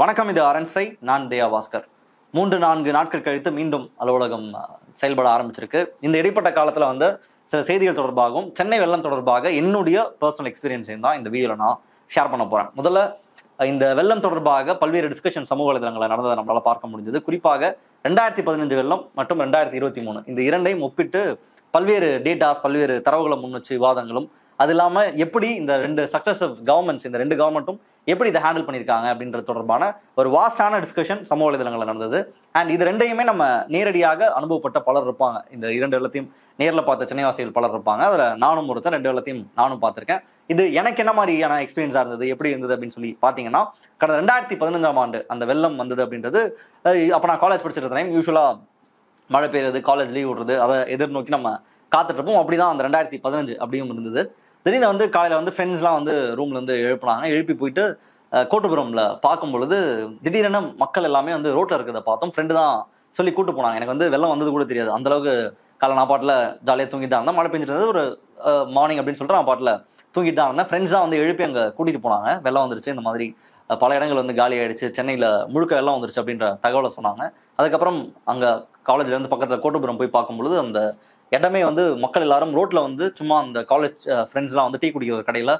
வணக்கம், இது அரண்சை. நான் தேவா. 3-4 நாட்கள் கழித்து மீண்டும் அலுவலகம் செயல்பட ஆரம்பிச்சிருக்கு. இந்த இடைப்பட்ட காலத்துல சில செய்திகள் தொடர்பாகவும் சென்னை வெள்ளம் தொடர்பாக என்னுடைய பர்சனல் எக்ஸ்பீரியன்ஸையும் தான் இந்த வீடியோல நான் ஷேர் பண்ண போறேன். முதல்ல இந்த வெள்ளம் தொடர்பாக பல்வேறு டிஸ்கஷன் சமூக வலைதளங்களில் நடந்ததை நம்மளால பார்க்க முடிஞ்சது. குறிப்பாக 2015 வெள்ளம் மற்றும் 2023 இந்த இரண்டையும் ஒப்பிட்டு பல்வேறு டேட்டாஸ், பல்வேறு தரவுகளை முன் வச்சு விவாதங்களும், அது இல்லாம எப்படி இந்த ரெண்டு சக்சஸிவ் கவர்மெண்ட்ஸ், இந்த ரெண்டு கவர்மெண்ட்டும் எப்படி இதை ஹேண்டில் பண்ணியிருக்காங்க அப்படின்றது தொடர்பான ஒரு வாஸ்டான டிஸ்கஷன் சமூக வலைதளங்களில் நடந்தது. அண்ட் இது ரெண்டையுமே நம்ம நேரடியாக அனுபவப்பட்ட பலர் இருப்பாங்க. இந்த இரண்டு வெள்ளத்தையும் நேரில் பார்த்த சென்னைவாசிகள் பலர் இருப்பாங்க. அதில் நானும் ஒருத்தர், ரெண்டு வெள்ளத்தையும் நானும் பார்த்துருக்கேன். இது எனக்கு என்ன மாதிரியான எக்ஸ்பீரியன்ஸாக இருந்தது, எப்படி இருந்தது அப்படின்னு சொல்லி பார்த்தீங்கன்னா, கடந்த 2015ஆம் ஆண்டு அந்த வெள்ளம் வந்தது அப்படின்றது, அப்போ நான் காலேஜ் படிச்சிருந்த டைம். யூஸ்வலாக மழை பெய்யுறது, காலேஜ் லீவ் விடுறது, அதை எதிர்நோக்கி நம்ம காத்துட்டு இருப்போம். அப்படிதான் அந்த 2015 அப்படியும் இருந்தது. திடீர்னு காலையில் ஃப்ரெண்ட்ஸ்லாம் ரூம்லேருந்து எழுப்பினாங்க. எழுப்பி போயிட்டு கோட்டுப்புறம்ல பார்க்கும் பொழுது திடீரென மக்கள் எல்லாமே ரோட்டில் இருக்கிறத பார்த்தோம். ஃப்ரெண்டு தான் சொல்லி கூட்டு போனாங்க. எனக்கு வெள்ளம் வந்தது கூட தெரியாது. அந்தளவுக்கு காலை நான் பாட்டில் ஜாலியாக தூங்கிட்டு தான் இருந்தேன். மழை பெஞ்சிட்டு இருந்தது, ஒரு மார்னிங் அப்படின்னு சொல்லிட்டு நான் பாட்டில் தூங்கிட்டு தான் இருந்தேன். ஃப்ரெண்ட்ஸ் தான் எழுப்பி அங்கே கூட்டிகிட்டு போனாங்க. வெள்ளம் வந்துருச்சு, இந்த மாதிரி பல இடங்கள் காலி ஆயிடுச்சு, சென்னையில் முழுக்க வெள்ளம் வந்துருச்சு அப்படின்ற தகவலை சொன்னாங்க. அதுக்கப்புறம் அங்கே காலேஜ்லேருந்து பக்கத்தில் கோட்டுப்புறம் போய் பார்க்கும்பொழுது அந்த இடமே மக்கள் எல்லாரும் ரோட்ல சும்மா அந்த காலேஜ் ஃப்ரெண்ட்ஸ்லாம் டீ குடிக்கிற கடையில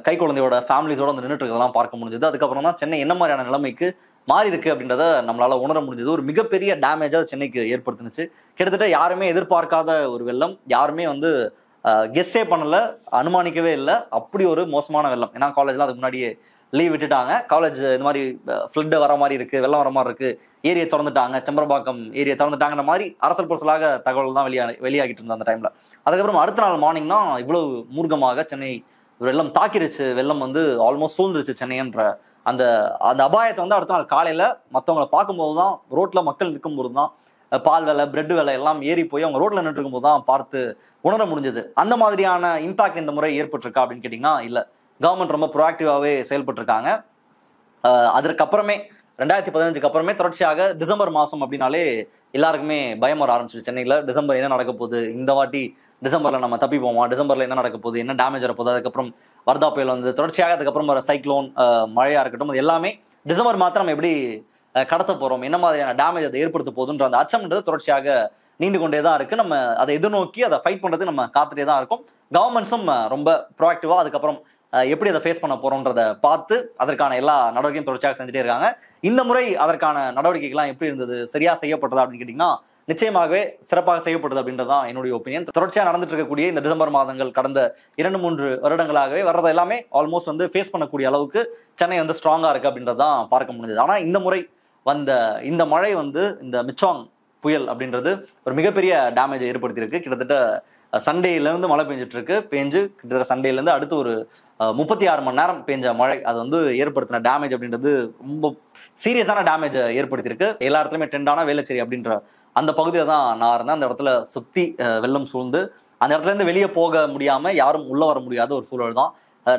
கை குழந்தையோட ஃபேமிலிஸோட நின்றுட்டு இருக்கிறதெல்லாம் பார்க்க முடிஞ்சது. அதுக்கப்புறம் தான் சென்னை என்ன மாதிரியான நிலைமைக்கு மாறி இருக்கு அப்படின்றத நம்மளால உணர முடிஞ்சது. ஒரு மிகப்பெரிய டேமேஜா சென்னைக்கு ஏற்படுத்துனுச்சு. கிட்டத்தட்ட யாருமே எதிர்பார்க்காத ஒரு வெள்ளம். யாருமே கெஸ்ஸே பண்ணல, அனுமானிக்கவே இல்லை. அப்படி ஒரு மோசமான வெள்ளம். ஏன்னா காலேஜ்லாம் அதுக்கு முன்னாடியே லீவ் விட்டுட்டாங்க. காலேஜ் இந்த மாதிரி ஃப்ளட் வர மாதிரி இருக்கு, வெள்ளம் வர மாதிரி இருக்கு, ஏரியை திறந்துட்டாங்க, செம்பரம்பாக்கம் ஏரியை திறந்துட்டாங்கிற மாதிரி அரசல் பொருசலாக தகவல் தான் வெளியாகிட்டு இருந்தது அந்த டைம்ல. அதுக்கப்புறம் அடுத்த நாள் மார்னிங் தான் இவ்வளவு மூர்க்கமாக சென்னை வெள்ளம் தாக்கிருச்சு. வெள்ளம் ஆல்மோஸ்ட் சூழ்ந்துருச்சு சென்னைன்ற அந்த அந்த அபாயத்தை அடுத்த நாள் காலையில மற்றவங்களை பார்க்கும்போது தான், ரோட்ல மக்கள் நிற்கும்போது தான், பால் விலை, பிரெட் விலை எல்லாம் ஏறி போய் அவங்க ரோட்ல நின்று இருக்கும்போது தான் பார்த்து உணர முடிஞ்சது. அந்த மாதிரியான இம்பாக்ட் இந்த முறை ஏற்பட்டிருக்கா அப்படின்னு கேட்டீங்கன்னா இல்ல. கவர்மெண்ட் ரொம்ப ப்ரோஆக்டிவாவே செயல்பட்டு இருக்காங்க. அதற்கப்புறமே 2015க்கு அப்புறமே தொடர்ச்சியாக டிசம்பர் மாசம் அப்படின்னாலே எல்லாருக்குமே பயம் வர ஆரம்பிச்சிருச்சு. சென்னையில டிசம்பர் என்ன நடக்க போகுது, இந்த வாட்டி டிசம்பர்ல நம்ம தப்பி போவோம், டிசம்பர்ல என்ன நடக்க போகுது, என்ன டேமேஜ் வரப்போகுது, அதுக்கப்புறம் வர்தா புயல் தொடர்ச்சியாக, அதுக்கப்புறம் வர சைக்ளோன், மழையா இருக்கட்டும், அது எல்லாமே டிசம்பர் மாத்திரம் நம்ம எப்படி கடத்த போறோம், என்ன மாதிரியான டேமேஜ் அதை ஏற்படுத்த போகுதுன்ற அந்த அச்சம்ன்றது தொடர்ச்சியாக நீண்டு கொண்டே தான் இருக்கு. நம்ம அதை எதிர்நோக்கி அதை ஃபைட் பண்றது நம்ம காத்துட்டே தான் இருக்கும். கவர்மெண்ட்ஸும் ரொம்ப ப்ரோஆக்டிவா அதுக்கப்புறம் எப்படி அதை ஃபேஸ் பண்ண போறோம்ன்றதை பார்த்து அதற்கான எல்லா நடவடிக்கையும் தொடர்ச்சியாக செஞ்சுட்டே இருக்காங்க. இந்த முறை அதற்கான நடவடிக்கைகள்லாம் எப்படி இருந்தது, சரியா செய்யப்பட்டதா அப்படின்னு கேட்டீங்கன்னா நிச்சயமாகவே சிறப்பாக செய்யப்பட்டது அப்படின்றதான் என்னுடைய ஒப்பீனியன். தொடர்ச்சியாக நடந்துட்டு இருக்கக்கூடிய இந்த டிசம்பர் மாதங்கள், கடந்த 2-3 வருடங்களாகவே வர்றது எல்லாமே ஆல்மோஸ்ட் ஃபேஸ் பண்ணக்கூடிய அளவுக்கு சென்னை ஸ்ட்ராங்கா இருக்கு அப்படின்றதான் பார்க்க முடிஞ்சது. ஆனா இந்த முறை வந்த இந்த மழை இந்த மிச்சாங் புயல் அப்படின்றது ஒரு மிகப்பெரிய டேமேஜை ஏற்படுத்தியிருக்கு. கிட்டத்தட்ட சண்டேல இருந்து மழை பெஞ்சிட்டு இருக்கு. கிட்டத்தட்ட சண்டேல இருந்து அடுத்து ஒரு 36 மணி நேரம் பெஞ்ச மழை அது ஏற்படுத்தின டேமேஜ் அப்படின்றது ரொம்ப சீரியஸான டேமேஜை ஏற்படுத்தியிருக்கு. எல்லா இடத்துலயுமே ட்ரெண்டான வேளச்சேரி அப்படின்ற அந்த பகுதியில தான் நான் இருந்தேன். அந்த இடத்துல சுத்தி வெள்ளம் சூழ்ந்து அந்த இடத்துல இருந்து வெளியே போக முடியாம யாரும் உள்ள வர முடியாத ஒரு சூழல் தான்.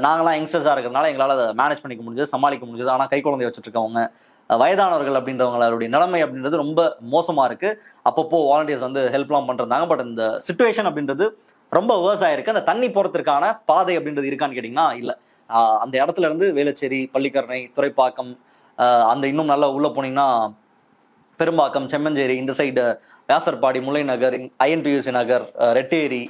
நாங்களாம் யங்ஸ்டர்ஸா இருக்கிறதுனால எங்களால் அதை மேனேஜ் பண்ணிக்க முடிஞ்சது, சமாளிக்க முடிஞ்சது. ஆனா கை குழந்தைய வச்சுட்டு இருக்கவங்க, வயதானவர்கள் அப்படின்றவங்களுடைய நிலைமை அப்படின்றது ரொம்ப மோசமா இருக்கு. அப்பப்போ வாலண்டியர்ஸ் ஹெல்ப்லாம் பண்றாங்க. பட் இந்த சிச்சுவேஷன் அப்படின்றது ரொம்ப வேர்ஸ் இருக்கு. அந்த தண்ணி போறதுக்கான பாதை அப்படின்றது இருக்கான்னு கேட்டீங்கன்னா இல்ல. அந்த இடத்துல இருந்து வேளச்சேரி, பள்ளிக்கரணை, துறைப்பாக்கம், அந்த இன்னும் நல்லா உள்ள போனீங்கன்னா பெரும்பாக்கம், செம்மஞ்சேரி, இந்த சைடு வியாசர்பாடி, முல்லை நகர், INTUC நகர், ரெட்டேரி,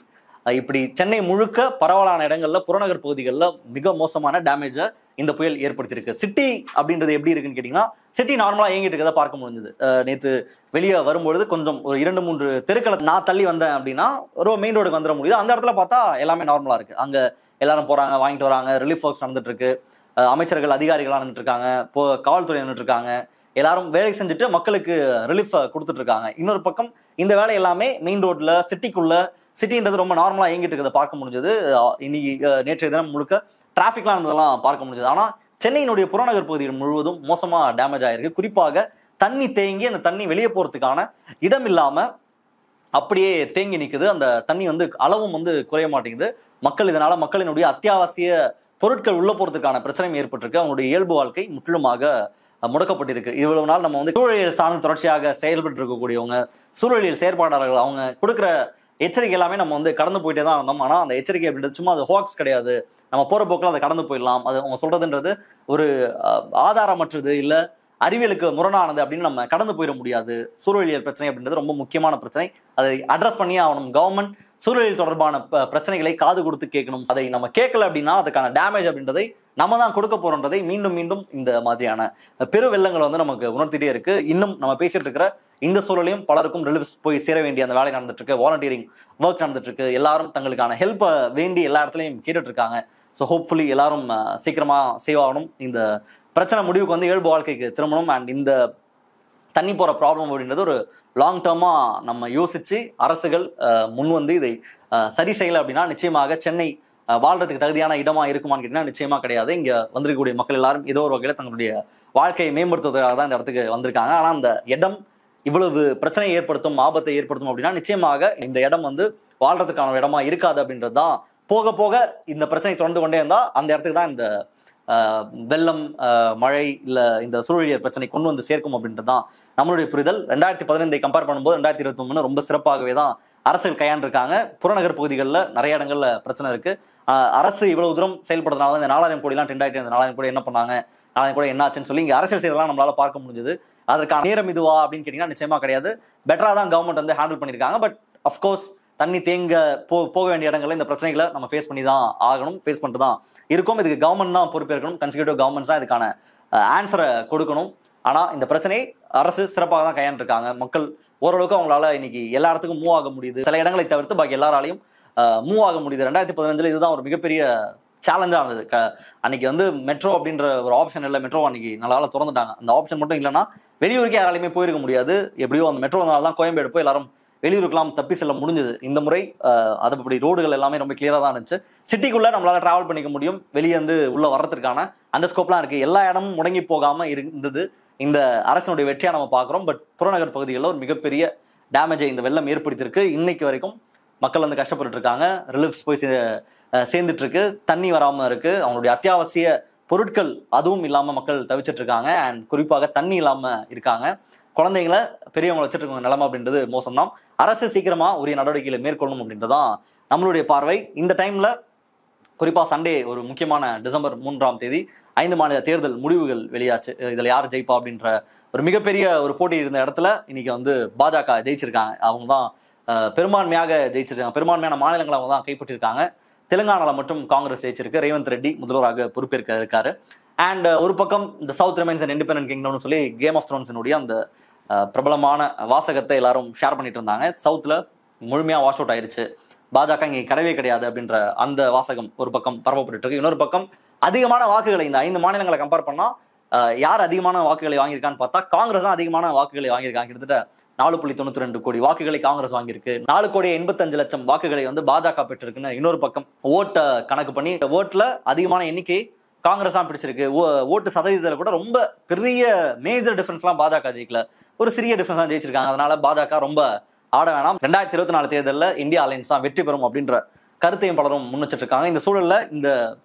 இப்படி சென்னை முழுக்க பரவலான இடங்கள்ல, புறநகர் பகுதிகளில் மிக மோசமான டேமேஜை இந்த புயல் ஏற்படுத்தியிருக்கு. சிட்டி அப்படின்றது எப்படி இருக்குன்னு கேட்டீங்கன்னா, சிட்டி நார்மலா இயங்கிட்டு இருக்கதை பார்க்க முடிஞ்சது. நேற்று வெளியே வரும்பொழுது கொஞ்சம் ஒரு 2-3 தெருக்களை நான் தள்ளி வந்தேன் அப்படின்னா மெயின் ரோடுக்கு வந்துட முடியுது. அந்த இடத்துல பார்த்தா எல்லாமே நார்மலா இருக்கு. அங்க எல்லாரும் போறாங்க, வாங்கிட்டு வராங்க, ரிலீஃப் ஒர்க்ஸ் நடந்துட்டு இருக்கு, அமைச்சர்கள், அதிகாரிகள் நடந்துட்டு இருக்காங்க, காவல்துறை நடந்துட்டு இருக்காங்க, எல்லாரும் வேலை செஞ்சுட்டு மக்களுக்கு ரிலீஃப் கொடுத்துட்டு இருக்காங்க. இன்னொரு பக்கம் இந்த வேலை எல்லாமே மெயின் ரோட்ல, சிட்டின்றது ரொம்ப நார்மலா இயங்கிட்டு இருக்கிறத பார்க்க முடிஞ்சது. இன்னைக்கு நேற்றைய தினம் முழுக்க டிராபிக்லாம் இருந்ததெல்லாம் பார்க்க முடிஞ்சது. ஆனா சென்னையினுடைய புறநகர் பகுதிகள் முழுவதும் மோசமா டேமேஜ் ஆயிருக்கு. குறிப்பாக தண்ணி தேங்கி அந்த தண்ணி வெளியே போறதுக்கான இடம் இல்லாம அப்படியே தேங்கி நிக்குது. அந்த தண்ணி அளவும் குறைய மாட்டேங்குது. இதனால மக்களினுடைய அத்தியாவசிய பொருட்கள் உள்ள போறதுக்கான பிரச்சனையும் ஏற்பட்டிருக்கு. அவங்களுடைய இயல்பு வாழ்க்கை முற்றிலுமாக முடக்கப்பட்டிருக்கு. இவ்வளவு நாள் நம்ம சூழலியல் சார்ந்து தொடர்ச்சியாக செயல்பட்டு இருக்கக்கூடியவங்க, சூழலியல் செயற்பாட்டாளர்கள், அவங்க கொடுக்குற எச்சரிக்கை எல்லாமே நம்ம கடந்து போயிட்டே தான் இருந்தோம். ஆனா அந்த எச்சரிக்கை அப்படின்றது சும்மா அது ஹாக்ஸ் கிடையாது. நம்ம போற போக்கில் அதை கடந்து போயிடலாம். அது அவங்க சொல்றதுன்றது ஒரு ஆதாரமற்றது, இல்ல அறிவியலுக்கு முரணானது அப்படின்னு நம்ம கடந்து போயிட முடியாது. சூழலியல் பிரச்சனை அப்படின்றது ரொம்ப முக்கியமான பிரச்சனை. அதை அட்ரஸ் பண்ணியே ஆகணும். கவர்மெண்ட் சூழலியல் தொடர்பான பிரச்சனைகளை காது கொடுத்து கேட்கணும். அதை நம்ம கேட்கல அப்படின்னா அதுக்கான டேமேஜ் அப்படின்றதை நம்ம தான் கொடுக்க போறோன்றதை மீண்டும் மீண்டும் இந்த மாதிரியான பெரு வெள்ளங்கள் வந்து நமக்கு உணர்த்திட்டே இருக்கு. இன்னும் நம்ம பேசிட்டு இருக்கிற இந்த சூழலையும் பலருக்கும் ரிலீஃப் போய் சேர வேண்டிய அந்த வேலை நடந்துட்டு இருக்கு. வாலண்டியரிங் ஒர்க் நடந்துட்டு இருக்கு. எல்லாரும் தங்களுக்கான ஹெல்ப்பை வேண்டி எல்லா இடத்துலையும் கேட்டுட்டு இருக்காங்க. ஸோ ஹோப்ஃபுல்லி எல்லாரும் சீக்கிரமா சேவ் ஆகணும். இந்த பிரச்சனை முடிவுக்கு வந்து இயல்பு வாழ்க்கைக்கு திரும்பணும். அண்ட் இந்த தண்ணி போற ப்ராப்ளம் அப்படின்றது ஒரு லாங் டேர்மா நம்ம யோசிச்சு அரசுகள் முன் வந்து இதை சரி செய்யலை அப்படின்னா நிச்சயமாக சென்னை வாழ்றதுக்கு தகுதியான இடமா இருக்குமான்னு கேட்டீங்கன்னா நிச்சயமா கிடையாது. இங்க வந்திருக்கக்கூடிய மக்கள் எல்லாரும் ஏதோ ஒரு வகையில தங்களுடைய வாழ்க்கையை மேம்படுத்துவதற்காக தான் இந்த இடத்துக்கு வந்திருக்காங்க. ஆனா அந்த இடம் இவ்வளவு பிரச்சனையை ஏற்படுத்தும், ஆபத்தை ஏற்படுத்தும் அப்படின்னா நிச்சயமாக இந்த இடம் வந்து வாழ்றதுக்கான இடமா இருக்காது அப்படின்றது தான். போக போக இந்த பிரச்சனை தொடர்ந்து கொண்டே இருந்தா அந்த இடத்துக்கு தான் இந்த வெள்ளம், மழை இல்ல இந்த சூழலியல் பிரச்சனை கொண்டு வந்து சேர்க்கும் அப்படின்றது தான் நம்மளுடைய புரிதல். 2015 கம்பேர் பண்ணும்போது 2023 ரொம்ப சிறப்பாகவே தான் அரசுகள் கையாண்டிருக்காங்க. புறநகர் பகுதிகளில் நிறைய இடங்கள்ல பிரச்சனை இருக்கு. அரசு இவ்வளவு தூரம் செயல்படுறதுனால இந்த 4000 கோடிலாம் டெண்ட் ஆயிட்டு இந்த 4000 கோடி என்ன பண்ணாங்க, 4000 கோடி என்ன ஆச்சுன்னு சொல்லி இங்க அரசியல் செய்யலாம் நம்மளால பார்க்க முடிஞ்சது. அதற்கான நேரம் இதுவா அப்படின்னு கேட்டீங்கன்னா நிச்சயமா கிடையாது. பெட்டரா தான் கவர்மெண்ட் வந்து ஹேண்டில் பண்ணியிருக்காங்க. பட் அஃப்கோர்ஸ் தண்ணி தேங்க போக வேண்டிய இடங்கள்ல இந்த பிரச்சனைகளை நம்ம ஃபேஸ் பண்ணி தான் ஆகணும், ஃபேஸ் பண்ணிட்டு தான் இருக்கும். இதுக்கு கவர்மெண்ட் தான் பொறுப்பேற்கணும். கன்சிக்யூட்டிவ் கவர்மெண்ட்ஸ் தான் இதுக்கான ஆன்சரை கொடுக்கணும். ஆனா இந்த பிரச்சனை அரசு சிறப்பாக தான் கையாண்டிருக்காங்க. மக்கள் ஓரளவுக்கு அவங்களால இன்னைக்கு எல்லா இடத்துக்கும் மூவ் ஆக முடியுது. சில இடங்களை தவிர்த்து பாக்கி எல்லாராலையும் மூவ் ஆக முடியுது. 2015 இதுதான் ஒரு மிகப்பெரிய சேலஞ்சா இருந்தது. அன்னைக்கு வந்து மெட்ரோ அப்படின்ற ஒரு ஆப்ஷன் இல்லை. மெட்ரோ அன்னைக்கு நல்லா திறந்துட்டாங்க. அந்த ஆப்ஷன் மட்டும் இல்லைன்னா வெளியூருக்கே யாராலையுமே போயிருக்க முடியாது. எப்படியோ அந்த மெட்ரோனால தான் கோயம்பேடு போய் எல்லாரும் வெளியூருக்கெல்லாம் தப்பி செல்ல முடிஞ்சது. இந்த முறை அது அப்படி ரோடுகள் எல்லாமே ரொம்ப கிளியரா தான் இருந்துச்சு. சிட்டிக்குள்ள நம்மளால டிராவல் பண்ணிக்க முடியும். வெளியே வந்து உள்ள வர்றதுக்கான அந்த ஸ்கோப்லாம் இருக்கு. எல்லா இடமும் முடங்கி போகாம இருந்தது இந்த அரசனுடைய வெற்றியா நம்ம பாக்குறோம். பட் புறநகர் பகுதிகளில் ஒரு மிகப்பெரிய டேமேஜை இந்த வெள்ளம் ஏற்படுத்தியிருக்கு. இன்னைக்கு வரைக்கும் மக்கள் வந்து கஷ்டப்பட்டு இருக்காங்க. ரிலீஃப்ஸ் போய் சேர்ந்துட்டு இருக்கு. தண்ணி வராம இருக்கு. அவங்களுடைய அத்தியாவசிய பொருட்கள் அதுவும் இல்லாம மக்கள் தவிச்சிட்டு இருக்காங்க. அண்ட் குறிப்பாக தண்ணி இல்லாம இருக்காங்க. குழந்தைங்களை பெரியவங்களை வச்சுட்டு இருக்க நிலைமை அப்படின்றது மோசம்தான். அரசு சீக்கிரமா உரிய நடவடிக்கைகளை மேற்கொள்ளணும் அப்படின்றதான் நம்மளுடைய பார்வை. இந்த டைம்ல குறிப்பா சண்டே ஒரு முக்கியமான டிசம்பர் 3 5 மாநில தேர்தல் முடிவுகள் வெளியாச்சு. இதுல யார் ஜெயிப்பா அப்படின்ற ஒரு மிகப்பெரிய ஒரு போட்டி இருந்த இடத்துல இன்னைக்கு வந்து பாஜக ஜெயிச்சிருக்காங்க. அவங்க தான் பெரும்பான்மையாக ஜெயிச்சிருக்காங்க. பெரும்பான்மையான மாநிலங்களை அவங்க தான் கைப்பற்றிருக்காங்க. தெலுங்கானால மட்டும் காங்கிரஸ் ஜெயிச்சிருக்கு. ரேவந்த் ரெட்டி முதல்வராக பொறுப்பேற்க இருக்காரு. அண்ட் ஒரு பக்கம் இந்த சவுத் ரிமைன்ஸ் அண்ட் இண்டிபெண்டன்ட் கிங்டம்னு சொல்லி கேம் ஆஃப் த்ரோன்ஸினுடைய அந்த பிரபலமான வாசகத்தை எல்லாரும் ஷேர் பண்ணிட்டு இருந்தாங்க. சவுத்ல முழுமையா வாஷ் அவுட் ஆயிருச்சு, பாஜக இங்கே கிடையவே கிடையாது அப்படின்ற அந்த வாசகம் ஒரு பக்கம் பரப்பப்பட்டு இருக்கு. இன்னொரு பக்கம் அதிகமான வாக்குகளை இந்த 5 மாநிலங்களை கம்பேர் பண்ணா யார் அதிகமான வாக்குகளை வாங்கியிருக்கான்னு பார்த்தா காங்கிரஸ் தான் அதிகமான வாக்குகளை வாங்கியிருக்காங்க. கிட்டத்தட்ட 4.92 கோடி வாக்குகளை காங்கிரஸ் வாங்கியிருக்கு. 4,85,00,000 வாக்குகளை வந்து பாஜக பெற்றிருக்குன்னு இன்னொரு பக்கம் ஓட்டை கணக்கு பண்ணி ஓட்டுல அதிகமான எண்ணிக்கை காங்கிரஸ் தான் பிடிச்சிருக்கு. ஓட்டு சதவீதத்தில் கூட ரொம்ப பெரிய மேஜர் டிஃபரன்ஸ்லாம் பாஜக ஜெயிக்கல, ஒரு சிறிய டிஃபரன்ஸ் தான் ஜெயிச்சிருக்காங்க. அதனால பாஜக ரொம்ப ஆட வேணாம். 2024 தேர்தலில் இந்தியா அலையன்ஸ் தான் வெற்றி பெறும் அப்படின்ற கருத்தையும் பலரும் முன்வச்சிட்டு இருக்காங்க. இந்த சூழல்ல இந்த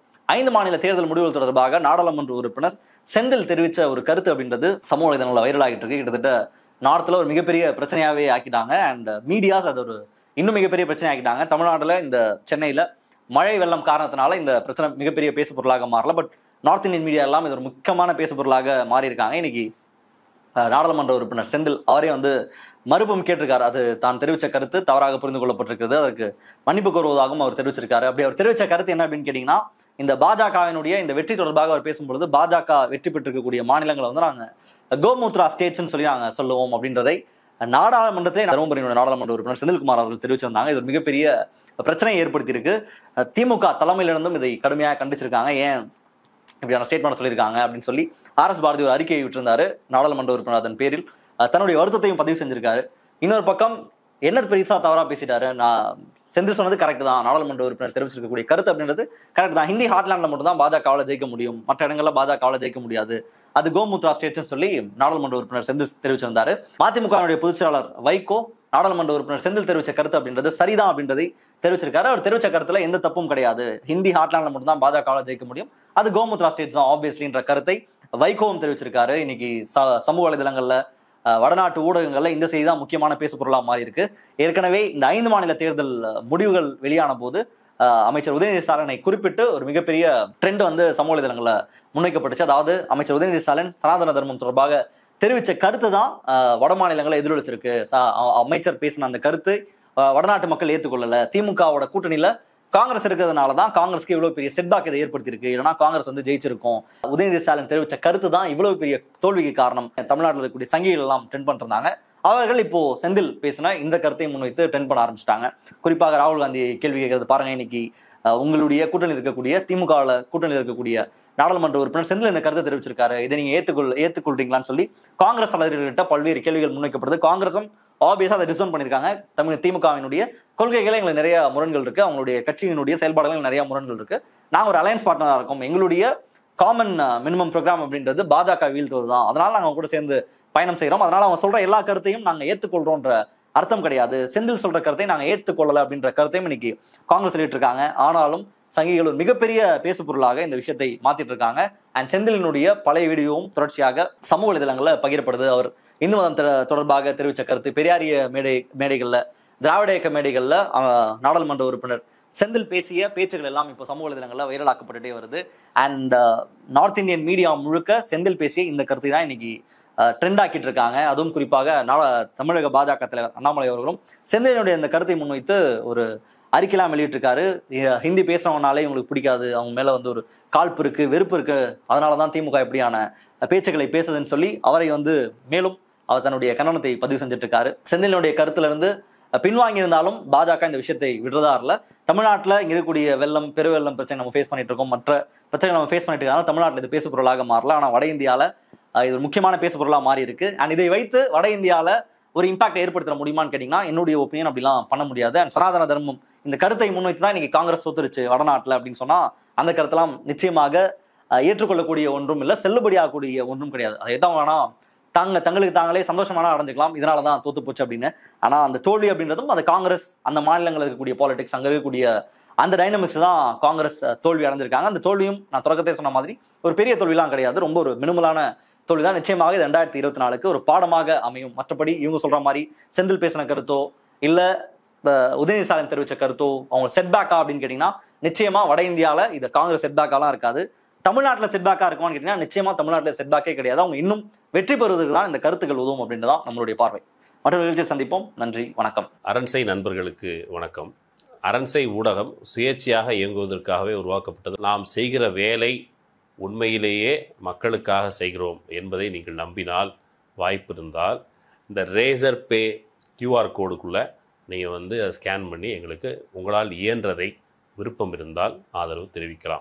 5 மாநில தேர்தல் முடிவுகள் தொடர்பாக நாடாளுமன்ற உறுப்பினர் செந்தில் தெரிவித்த ஒரு கருத்து அப்படின்றது சமூக வலைதளங்களில் வைரல் ஆகிட்டு இருக்கு. கிட்டத்தட்ட நார்த்ல ஒரு மிகப்பெரிய பிரச்சனையாவே ஆக்கிட்டாங்க. அண்ட் மீடியாஸ் அது ஒரு இன்னும் மிகப்பெரிய பிரச்சனை ஆக்கிட்டாங்க. தமிழ்நாடுல இந்த சென்னையில மழை வெள்ளம் காரணத்தினால இந்த பிரச்சனை மிகப்பெரிய பேசு பொருளாக மாறல. பட் நார்த் இந்தியன் மீடியா எல்லாம் இது ஒரு முக்கியமான பேசு பொருளாக மாறி இருக்காங்க. இன்னைக்கு நாடாளுமன்ற உறுப்பினர் செந்தில் அவரே வந்து மறுப்பும் கேட்டிருக்காரு. அது தான் தெரிவித்த கருத்து தவறாக புரிந்து கொள்ளப்பட்டிருக்கிறது, அதற்கு மன்னிப்பு கோருவதாகவும் அவர் தெரிவிச்சிருக்காரு. அப்படி அவர் தெரிவித்த கருத்து என்ன அப்படின்னு கேட்டீங்கன்னா, இந்த பாஜகவினுடைய இந்த வெற்றி தொடர்பாக அவர் பேசும்பொழுது பாஜக வெற்றி பெற்றிருக்கக்கூடிய மாநிலங்களை வந்து நாங்க கோமுத்ரா ஸ்டேட்ஸ்ன்னு சொல்லி நாங்க சொல்லுவோம் அப்படின்றதை நாடாளுமன்றத்திலே தருமபுரியினுடைய நாடாளுமன்ற உறுப்பினர் செந்தில்குமார் அவர்கள் தெரிவிச்சிருந்தாங்க. இது ஒரு மிகப்பெரிய பிரச்சனையை ஏற்படுத்தி இருக்கு. திமுக தலைமையிலிருந்தும் இதை கடுமையாக கண்டிச்சிருக்காங்க. ஏன் இப்படியான ஸ்டேட்மெண்ட் சொல்லியிருக்காங்க அப்படின்னு சொல்லி ஆர்எஸ் பாரதி ஒரு அறிக்கையை விட்டிருந்தாரு. நாடாளுமன்ற உறுப்பினர் அதன் பேரில் தன்னுடைய வருத்தத்தையும் பதிவு செஞ்சிருக்காரு. இன்னொரு பக்கம் என்ன பெருசா தவறா பேசிட்டாரு, நான் செந்தில் சொன்னது கரெக்ட் தான், நாடாளுமன்ற உறுப்பினர் தெரிவிச்சிருக்கக்கூடிய கருத்து அப்படின்றது கரெக்ட் தான். ஹிந்தி ஹார்ட்லேண்ட்ல மட்டும் தான் பாஜகவால ஜெயிக்க முடியும், மற்ற இடங்கள்ல பாஜகவால ஜெயிக்க முடியாது, அது கோமுத்ரா ஸ்டேட்ஸ் சொல்லி நாடாளுமன்ற உறுப்பினர் செந்தில் தெரிவிச்சிருந்தாரு. மதிமுகவுடைய பொதுச் செயலாளர் வைகோ நாடாளுமன்ற உறுப்பினர் செந்தில் தெரிவிச்ச கருத்து அப்படின்றது சரிதான் அப்படின்றதை தெரிவிச்சிருக்காரு. அவர் தெரிவிச்ச கருத்துல எந்த தப்பும் கிடையாது, ஹிந்தி ஹார்ட்லேண்ட்ல மட்டும் தான் பாஜகவால ஜெயிக்க முடியும், அது கோமுத்ரா ஸ்டேட்ஸ் தான் ஆப்வியஸ்லின்ற கருத்தை வைகோவும் தெரிவிச்சிருக்காரு. இன்னைக்கு சமூக வலைதளங்கள்ல வடநாட்டு ஊடகங்கள்ல இந்த செய்தி தான் முக்கியமான பேசு பொருளா மாறி இருக்கு. ஏற்கனவே இந்த 5 மாநில தேர்தல் முடிவுகள் வெளியான போது அமைச்சர் உதயநிதி ஸ்டாலினை குறிப்பிட்டு ஒரு மிகப்பெரிய ட்ரெண்ட் வந்து சமூக வலைதளங்கள்ல முன்வைக்கப்பட்டுச்சு. அதாவது அமைச்சர் உதயநிதி ஸ்டாலின் சனாதன தர்மம் தொடர்பாக தெரிவித்த கருத்து தான் வட மாநிலங்களை எதிரொலிச்சிருக்கு. அமைச்சர் பேசின அந்த கருத்து வடநாட்டு மக்கள் ஏற்றுக்கொள்ளல. திமுகவோட கூட்டணியில காங்கிரஸ் இருக்கிறதுனால தான் காங்கிரஸ்க்கு இவ்வளவு பெரிய செட்பேக் இதை ஏற்படுத்தியிருக்கு. இல்லைன்னா காங்கிரஸ் வந்து ஜெயிச்சிருக்கும். உதயநிதி ஸ்டாலின் தெரிவித்த கருத்து தான் இவ்வளவு பெரிய தோல்விக்கு காரணம். தமிழ்நாட்டில் இருக்கக்கூடிய சங்கிகள் எல்லாம் ட்ரெண்ட் பண்ணிருந்தாங்க. அவர்கள் இப்போ செந்தில் பேசின இந்த கருத்தையும் முன்வைத்து ட்ரெண்ட் பண்ண ஆரம்பிச்சிட்டாங்க. குறிப்பாக ராகுல் காந்தி கேள்வி கேட்கறது பாருங்க, இன்னைக்கு உங்களுடைய கூட்டணி இருக்கக்கூடிய திமுகவில் கூட்டணி இருக்கக்கூடிய நாடாளுமன்ற உறுப்பினர் செந்தில் இந்த கருத்தை தெரிவிச்சிருக்காரு. இதை நீங்க ஏற்றுக்கொள்றீங்களான்னு சொல்லி காங்கிரஸ் தலைவர்கள்ட்ட பல்வேறு கேள்விகள் முன்வைக்கப்படுது. காங்கிரஸும் ஆப்வியஸா அதை டிசோன் பண்ணிருக்காங்க. திமுகவினுடைய கொள்கைகளை எங்களுக்கு நிறைய முரண்கள் இருக்கு, அவங்களுடைய கட்சியினுடைய செயல்பாடுகள் நிறைய முரண்கள் இருக்கு. நாங்கள் ஒரு அலையன்ஸ் பார்ட்னரா இருக்கோம். எங்களுடைய காமன் மினிமம் ப்ரோக்ராம் அப்படின்றது பாஜக வீழ்த்துவதுதான். அதனால நாங்கள் கூட சேர்ந்து பயணம் செய்யறோம். அதனால அவங்க சொல்ற எல்லா கருத்தையும் நாங்க ஏற்றுக்கொள்றோன்ற அர்த்தம் கிடையாது. செந்தில் சொல்ற கருத்தை நாங்க ஏற்றுக்கொள்ளல அப்படின்ற கருத்தையும் இன்னைக்கு காங்கிரஸ் சொல்லிட்டு இருக்காங்க. ஆனாலும் சங்கிகள் ஒரு மிகப்பெரிய பேசு பொருளாக இந்த விஷயத்தை மாத்திட்டு இருக்காங்க. அண்ட் செந்திலினுடைய பழைய வீடியோவும் தொடர்ச்சியாக சமூக வலைதளங்கள்ல பகிரப்படுது. அவர் இந்து மதம் தொடர்பாக தெரிவித்த கருத்து பெரியாரிய மேடைகள்ல, திராவிட இயக்க மேடைகள்ல நாடாளுமன்ற உறுப்பினர் செந்தில் பேசிய பேச்சுகள் எல்லாம் இப்போ சமூக வலைதளங்கள்ல வைரலாக்கப்பட்டுட்டே வருது. அண்ட் நார்த் இந்தியன் மீடியா முழுக்க செந்தில் பேசிய இந்த கருத்தை தான் இன்னைக்கு ட்ரெண்ட் ஆக்கிட்டு இருக்காங்க. அதுவும் குறிப்பாக தமிழக பாஜக தலைவர் அண்ணாமலை அவர்களும் செந்திலினுடைய இந்த கருத்தை முன்வைத்து ஒரு அறிக்கையெல்லாம் வெளியிட்டிருக்காரு. ஹிந்தி பேசுறவங்கனாலே இவங்களுக்கு பிடிக்காது, அவங்க மேல வந்து ஒரு காழ்ப்பு இருக்கு, வெறுப்பு இருக்கு, அதனாலதான் திமுக எப்படியான பேச்சுக்களை பேசுதுன்னு சொல்லி அவரை வந்து மேலும் அவர் தன்னுடைய கண்டனத்தை பதிவு செஞ்சுட்டு இருக்காரு. செந்திலினுடைய கருத்துல இருந்து பின்வாங்கி இருந்தாலும் பாஜக இந்த விஷயத்தை விடுறதா இல்ல. தமிழ்நாட்டில் இங்க இருக்கக்கூடிய வெள்ளம், பெருவெள்ளம் பிரச்சனை நம்ம ஃபேஸ் பண்ணிட்டு இருக்கோம், மற்ற பிரச்சனை நம்ம ஃபேஸ் பண்ணிட்டு இருக்கோம். தமிழ்நாட்டில் இது பேசு பொருளாக மாறல. ஆனா வட இந்தியால இது ஒரு முக்கியமான பேசு பொருளாக மாறி இருக்கு. அண்ட் இதை வைத்து வட இந்தியால ஒரு இம்பாக்ட் ஏற்படுத்த முடியுமான்னு கேட்டீங்கன்னா என்னுடைய ஒப்பீனியன் அப்படிலாம் பண்ண முடியாது. அண்ட் சனாதன தர்மம் இந்த கருத்தை முன்வைத்து தான் இன்னைக்கு காங்கிரஸ் தோத்துருச்சு வடநாட்டில் அப்படின்னு சொன்னா அந்த கருத்தெல்லாம் நிச்சயமாக ஏற்றுக்கொள்ளக்கூடிய ஒன்றும் இல்லை, செல்லுபடியாகக்கூடிய ஒன்றும் கிடையாது. அதை எதாவது வேணா தங்களுக்கு தாங்களே சந்தோஷமான அடைஞ்சுக்கலாம், இதனாலதான் தோத்து போச்சு அப்படின்னு. ஆனா அந்த தோல்வி அப்படின்றதும் அந்த காங்கிரஸ் அந்த மாநிலங்கள் இருக்கக்கூடிய பாலிடிக்ஸ், அங்க இருக்கக்கூடிய அந்த டைனமிக்ஸ் தான் காங்கிரஸ் தோல்வி அடைஞ்சிருக்காங்க. அந்த தோல்வியும் நான் தொடக்கத்தை சொன்ன மாதிரி ஒரு பெரிய தோல்விலாம் கிடையாது, ரொம்ப ஒரு மினிமலான தோல்வி தான். நிச்சயமாக இது 2024 ஒரு பாடமாக அமையும். மற்றபடி இவங்க சொல்ற மாதிரி செந்தில் பேசின கருத்தோ இல்ல உதயநிதி ஸ்டாலின் தெரிவிச்ச கருத்தோ அவங்க செட்பேக்கா அப்படின்னு கேட்டீங்கன்னா நிச்சயமா வட இந்தியால இது காங்கிரஸ் செட்பேக்காலாம் இருக்காது. தமிழ்நாட்டில் செட்பேக்கா இருக்குமான்னு கேட்டீங்கன்னா நிச்சயமா தமிழ்நாட்டில் செட்பேக்கே கிடையாது. அவங்க இன்னும் வெற்றி பெறுவதற்கு தான் இந்த கருத்துக்கள் உதவும் அப்படின்றதான் நம்மளுடைய பார்வை. மற்றொரு நிகழ்ச்சியில் சந்திப்போம். நன்றி, வணக்கம். அரண்சை நண்பர்களுக்கு வணக்கம். அரண்சை ஊடகம் சுயேட்சையாக இயங்குவதற்காகவே உருவாக்கப்பட்டது. நாம் செய்கிற வேலை உண்மையிலேயே மக்களுக்காக செய்கிறோம் என்பதை நீங்கள் நம்பினால், வாய்ப்பு இருந்தால் இந்த ரேசர் பே கியூஆர் கோடுக்குள்ளே நீங்கள் வந்து அதை ஸ்கேன் பண்ணி எங்களுக்கு உங்களால் இயன்றதை விருப்பம் இருந்தால் ஆதரவு தெரிவிக்கலாம்.